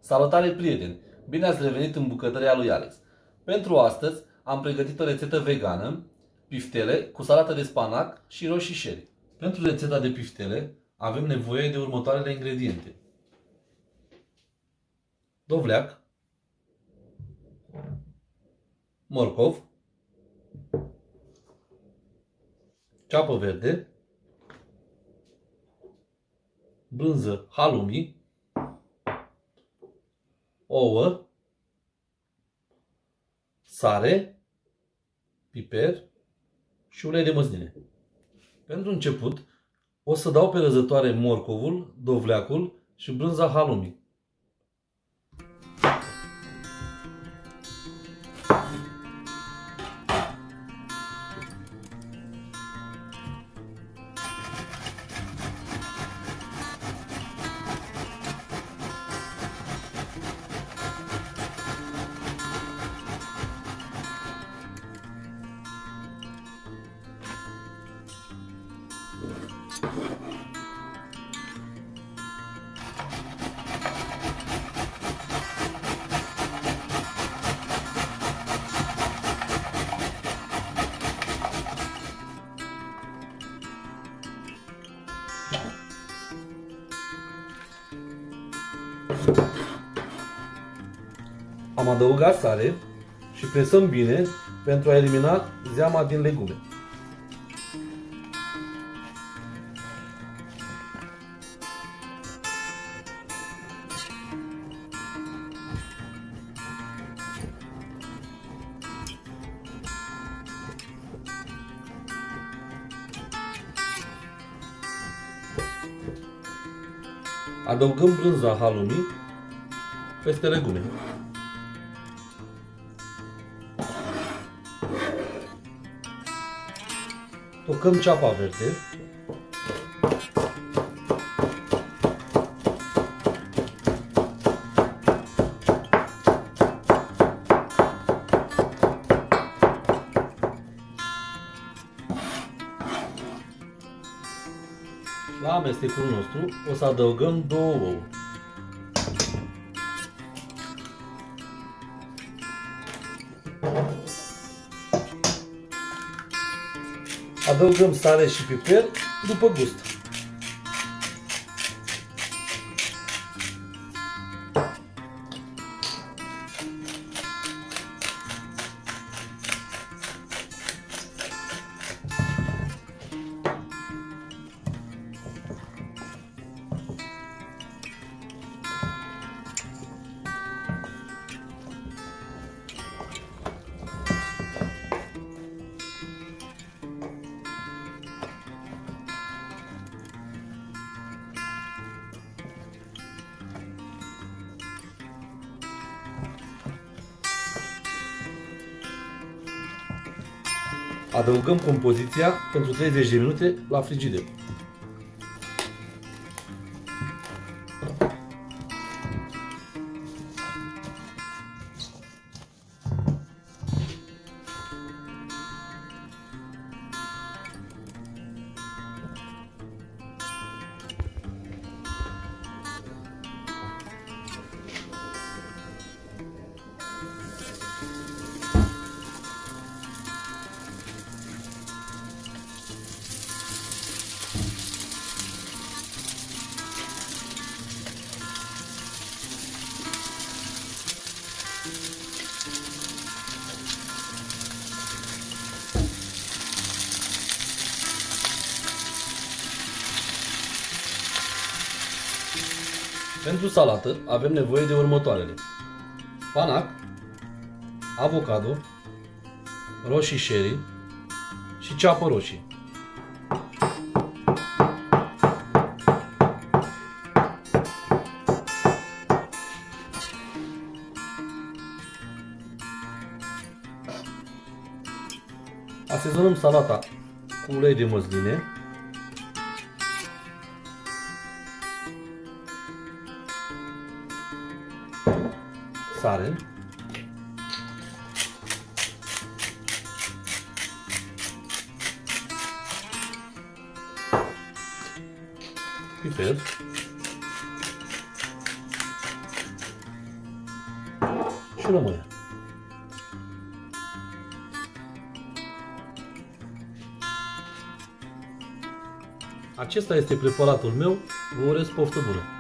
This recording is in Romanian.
Salutare, prieteni! Bine ați revenit în bucătăria lui Alex. Pentru astăzi am pregătit o rețetă vegană, piftele cu salată de spanac și roșii sherry. Pentru rețeta de piftele avem nevoie de următoarele ingrediente: dovleac, morcov, ceapă verde, brânză halloumi, ouă, sare, piper și ulei de măsline. Pentru început, o să dau pe răzătoare morcovul, dovleacul și brânza halloumi. Am adăugat sare și presăm bine pentru a elimina zeama din legume. Adăugăm brânza halloumi peste legume. Tocăm ceapa verde. La amestecul nostru o să adăugăm 2 ouă. Adăugăm sare și piper după gust. Adăugăm compoziția pentru 30 de minute la frigider. Pentru salată avem nevoie de următoarele: spanac, avocado, roșii sherry și ceapă roșie. Asezonăm salata cu ulei de măsline, sare, piper, și rămâne. Acesta este preparatul meu, vă urez poftă bună!